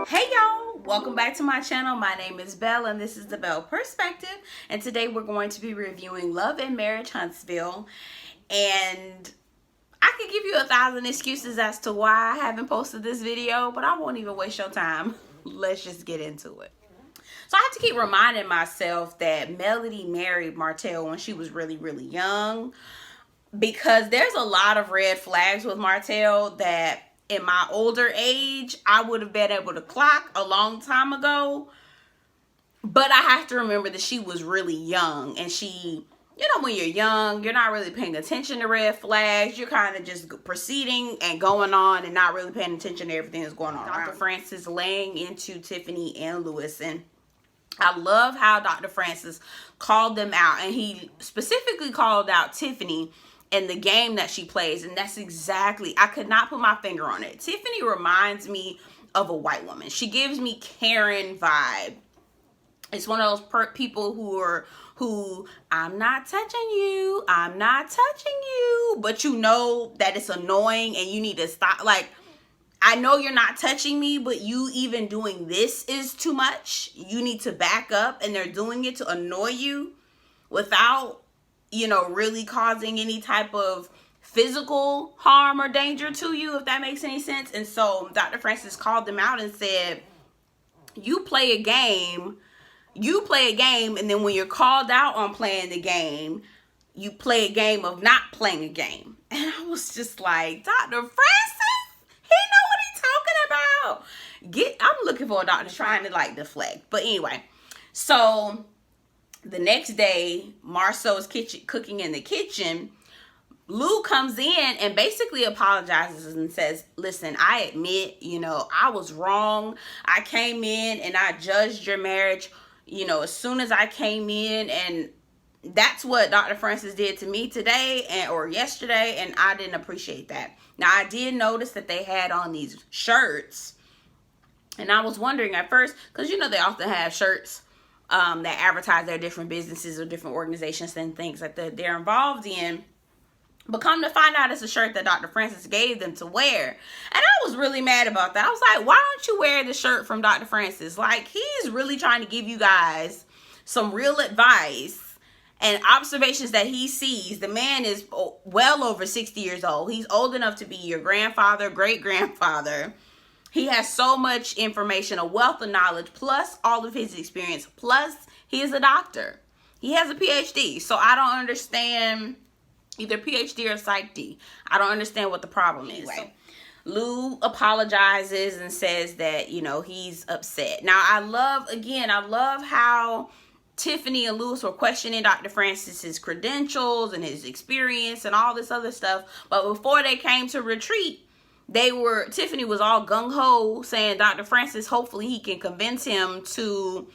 Hey y'all, welcome back to my channel. My name is Belle and this is the Belle Perspective, and today we're going to be reviewing Love and Marriage Huntsville. And I could give you 1,000 excuses as to why I haven't posted this video, but I won't even waste your time. Let's just get into it. So I have to keep reminding myself that Melody married Martell when she was really young, because there's a lot of red flags with Martell that in my older age I would have been able to clock a long time ago. But I have to remember that she was really young, and she, you know, when you're young, you're not really paying attention to red flags. You're kind of just proceeding and going on and not really paying attention to everything that's going on. Dr. Francis laying into Tiffany and Lewis, and I love how Dr. Francis called them out, and he specifically called out Tiffany and the game that she plays. And that's exactly, I could not put my finger on it. Tiffany reminds me of a white woman. She gives me Karen vibe. It's one of those people who I'm not touching you, I'm not touching you, but you know that it's annoying and you need to stop. Like, I know you're not touching me, but you even doing this is too much. You need to back up, and they're doing it to annoy you without, you know, really causing any type of physical harm or danger to you, if that makes any sense. And so Dr. Francis called them out and said, you play a game, and then when you're called out on playing the game, you play a game of not playing a game. And I was just like, Dr. Francis, he know what he's talking about. I'm looking for a doctor trying to like deflect. But anyway, so the next day, Mar-sau's cooking in the kitchen. Lou comes in and basically apologizes and says, listen, I admit, you know, I was wrong. I came in and I judged your marriage, you know, as soon as I came in, and that's what Dr. Francis did to me today or yesterday, and I didn't appreciate that. Now, I did notice that they had on these shirts, and I was wondering at first, because, you know, they often have shirts that advertise their different businesses or different organizations and things like that they're involved in. But come to find out, it's a shirt that Dr. Francis gave them to wear. And I was really mad about that. I was like, why don't you wear the shirt from Dr. Francis? Like, he's really trying to give you guys some real advice and observations that he sees. The man is well over 60 years old. He's old enough to be your grandfather, great-grandfather. He has so much information, a wealth of knowledge, plus all of his experience, plus he is a doctor. He has a PhD. So I don't understand, either PhD or Psych D. I don't understand what the problem is. So Lou apologizes and says that, you know, he's upset. Now, I love how Tiffany and Lewis were questioning Dr. Francis's credentials and his experience and all this other stuff. But before they came to retreat, Tiffany was all gung-ho saying, Dr. Francis, hopefully he can convince him to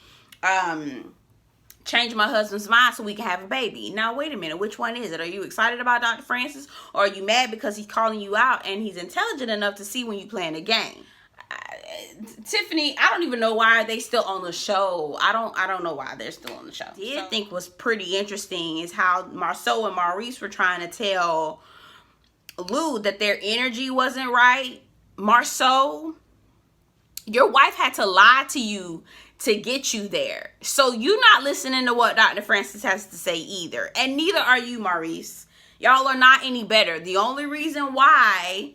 change my husband's mind so we can have a baby. Now, wait a minute. Which one is it? Are you excited about Dr. Francis, or are you mad because he's calling you out and he's intelligent enough to see when you playing a game? Tiffany, I don't even know why they still on the show. I don't know why they're still on the show. I think was pretty interesting is how Mar-sau and Maurice were trying to tell Lou that their energy wasn't right. Mar-sau, your wife had to lie to you to get you there. So you not listening to what Dr. Francis has to say either. And neither are you, Maurice. Y'all are not any better. The only reason why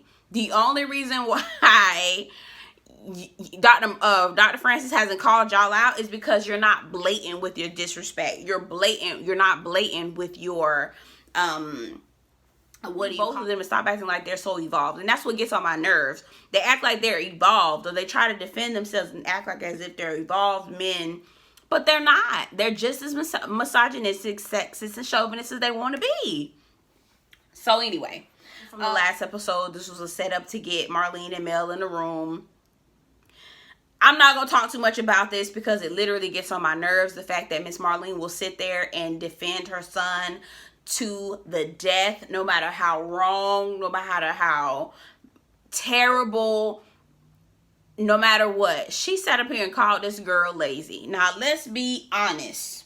Dr. Francis hasn't called y'all out is because you're not blatant with your disrespect. You're not blatant with your both of them, to stop acting like they're so evolved. And that's what gets on my nerves. They act like they're evolved, or they try to defend themselves and act like as if they're evolved men, but they're not. They're just as misogynistic, sexist, and chauvinist as they want to be. So anyway, from the last episode, this was a setup to get Marlene and Mel in the room. I'm not going to talk too much about this because it literally gets on my nerves. The fact that Miss Marlene will sit there and defend her son to the death, no matter how wrong, no matter how terrible, no matter what. She sat up here and called this girl lazy. Now, let's be honest.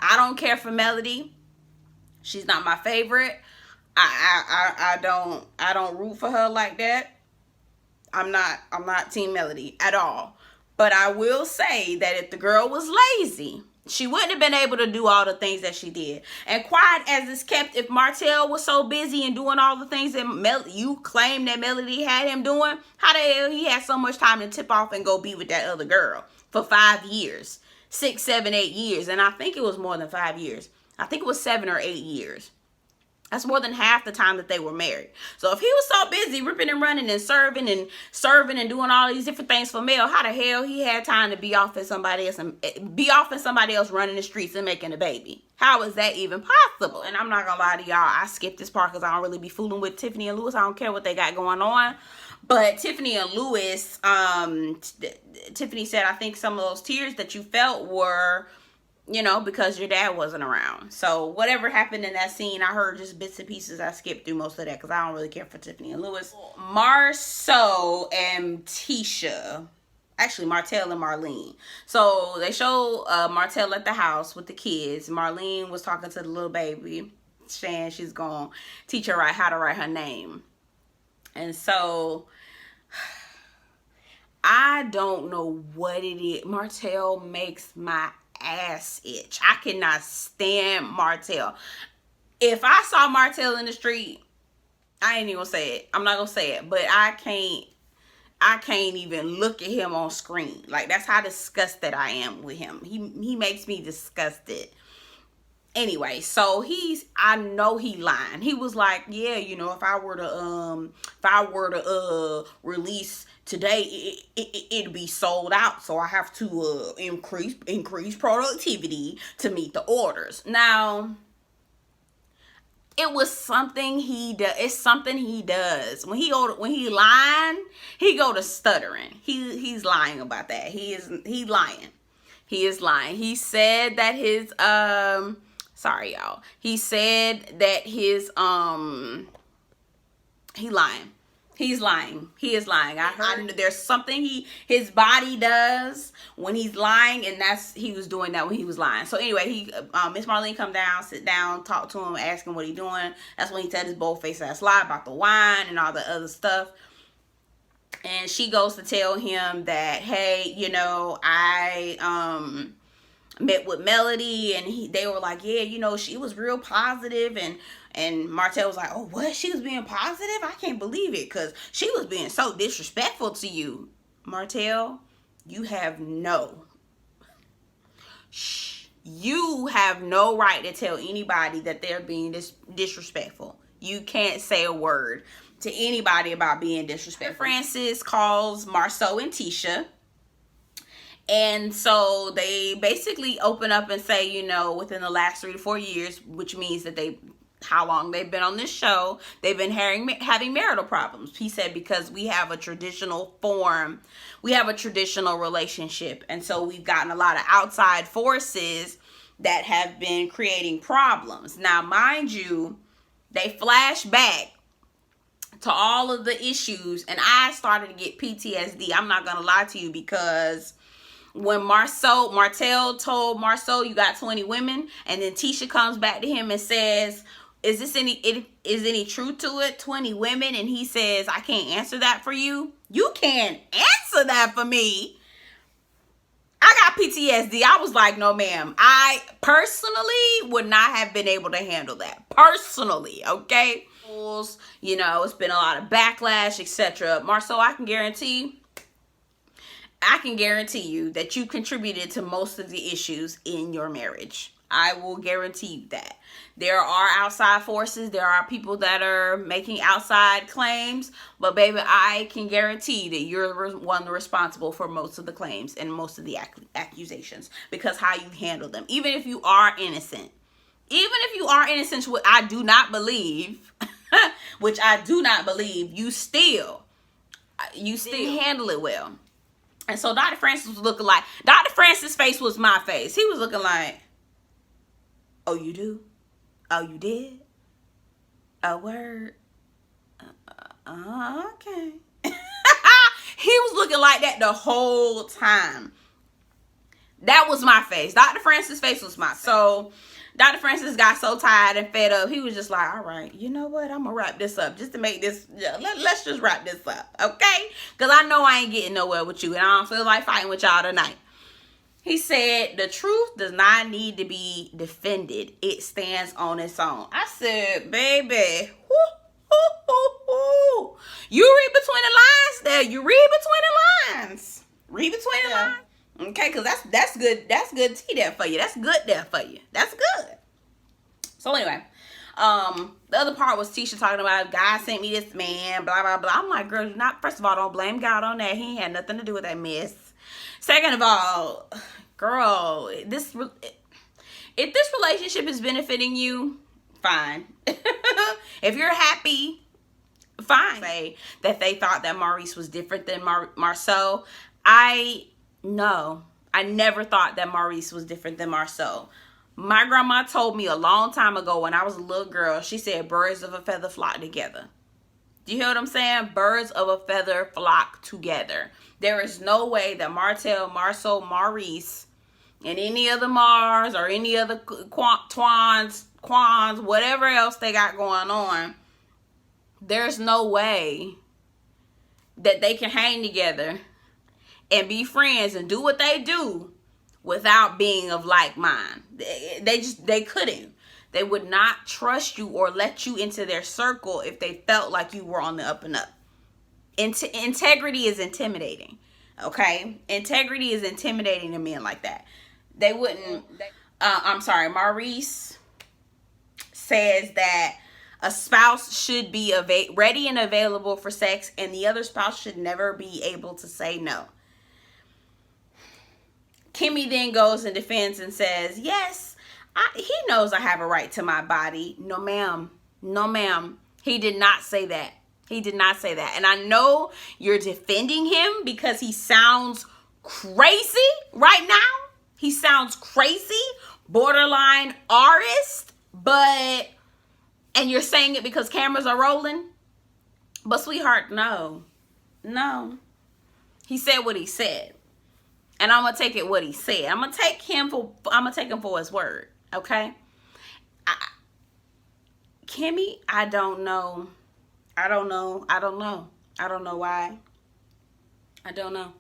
I don't care for Melody. She's not my favorite. I don't root for her like that. I'm not Team Melody at all. But I will say that if the girl was lazy, she wouldn't have been able to do all the things that she did. And quiet as it's kept, if Martell was so busy and doing all the things that you claim that Melody had him doing, how the hell he had so much time to tip off and go be with that other girl for 5 years, 6, 7, 8 years? And I think it was more than 5 years. I think it was 7 or 8 years. That's more than half the time that they were married. So if he was so busy ripping and running and serving and doing all these different things for Mel, how the hell he had time to be off in somebody else and be off in somebody else running the streets and making a baby? How is that even possible? And I'm not gonna lie to y'all, I skipped this part because I don't really be fooling with Tiffany and Lewis. I don't care what they got going on. But Tiffany and Lewis, Tiffany said, I think some of those tears that you felt were, you know, because your dad wasn't around. So whatever happened in that scene, I heard just bits and pieces. I skipped through most of that because I don't really care for Tiffany and Lewis. Mar-sau and Tisha. Actually, Martell and Marlene. So they show Martell at the house with the kids. Marlene was talking to the little baby, saying she's going to teach her how to write her name. And so I don't know what it is. Martell makes my ass itch. I cannot stand Martell. If I saw Martell in the street, I ain't even gonna say it. I'm not gonna say it, but I can't even look at him on screen. Like, that's how disgusted I am with him. He makes me disgusted. Anyway, so I know he lying. He was like, yeah, you know, if I were to release today, it'd be sold out. So I have to increase productivity to meet the orders. Now, it was something he does. It's something he does. When he lying, he go to stuttering. He's lying about that. He's lying. He is lying. He said that his sorry y'all. He said that his he lying. He's lying. He is lying. I heard there's something his body does when he's lying, and he was doing that when he was lying. So anyway, Miss Marlene come down, sit down, talk to him, ask him what he doing. That's when he said his bold-faced ass lie about the wine and all the other stuff. And she goes to tell him that, hey, you know, I met with Melody, and they were like, yeah, you know, she was real positive, and Martell was like, oh, what? She was being positive? I can't believe it, because she was being so disrespectful to you. Martell, you have no right to tell anybody that they're being disrespectful. You can't say a word to anybody about being disrespectful. Francis calls Mar-sau and Tisha. And so they basically open up and say, you know, within the last 3 to 4 years, which means that how long they've been on this show, they've been having marital problems. He said, because we have a traditional relationship. And so we've gotten a lot of outside forces that have been creating problems. Now, mind you, they flash back to all of the issues, and I started to get PTSD. I'm not going to lie to you, because when Martell told Mar-sau, you got 20 women, and then Tisha comes back to him and says, is any truth to it? 20 women? And he says, I can't answer that for you. You can't answer that for me. I got PTSD. I was like, no, ma'am. I personally would not have been able to handle that. Personally, okay? You know, it's been a lot of backlash, etc. Mar-sau, I can guarantee you that you contributed to most of the issues in your marriage. I will guarantee you that. There are outside forces. There are people that are making outside claims. But baby, I can guarantee that you're one responsible for most of the claims and most of the accusations, because how you handle them. Even if you are innocent. Which I do not believe. You still handle it well. And so Dr. Francis was looking like, Dr. Francis' face was my face. He was looking like, oh, you do? Oh, you did? A word? Okay. He was looking like that the whole time. That was my face. Dr. Francis' face was my face. So Dr. Francis got so tired and fed up. He was just like, all right, you know what? I'm going to wrap this up just to make this. Let's just wrap this up, okay? Because I know I ain't getting nowhere with you, and I don't feel like fighting with y'all tonight. He said, the truth does not need to be defended. It stands on its own. I said, baby, you read between the lines there. You read between the lines. Read between the lines. Okay, because that's good. That's good tea there for you. That's good there for you. That's good. So anyway, the other part was Tisha talking about God sent me this man, blah, blah, blah. I'm like, girl, first of all, don't blame God on that. He ain't had nothing to do with that mess. Second of all, girl, if this relationship is benefiting you, fine. If you're happy, fine. Say that they thought that Maurice was different than Mar-sau. No, I never thought that Maurice was different than Mar-sau. My grandma told me a long time ago when I was a little girl, she said birds of a feather flock together. Do you hear what I'm saying? Birds of a feather flock together. There is no way that Martell, Mar-sau, Maurice, and any other Mars or any other Quans, whatever else they got going on, there's no way that they can hang together and be friends and do what they do without being of like mind. They couldn't. They would not trust you or let you into their circle if they felt like you were on the up and up. Integrity is intimidating. Okay? Integrity is intimidating to men like that. They wouldn't. I'm sorry. Maurice says that a spouse should be ready and available for sex, and the other spouse should never be able to say no. Kimmy then goes and defends and says, yes, he knows I have a right to my body. No, ma'am. No, ma'am. He did not say that. He did not say that. And I know you're defending him because he sounds crazy right now. He sounds crazy, borderline artist, and you're saying it because cameras are rolling. But sweetheart, no. He said what he said. And I'm going to take it what he said. I'm going to take him for his word. Okay? Kimmy, I don't know. I don't know why. I don't know.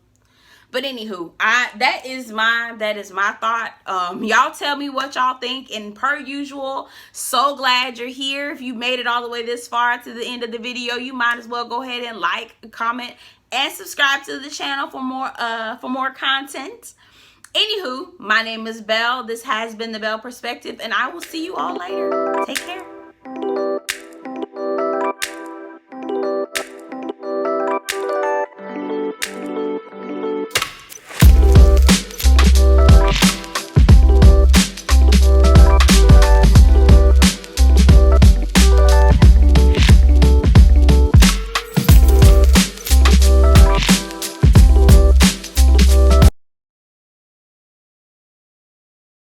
But anywho, that is my thought. Y'all tell me what y'all think. And per usual, so glad you're here. If you made it all the way this far to the end of the video, you might as well go ahead and like, comment, and subscribe to the channel for more content. Anywho, my name is Belle. This has been the Belle Perspective, and I will see you all later. Take care.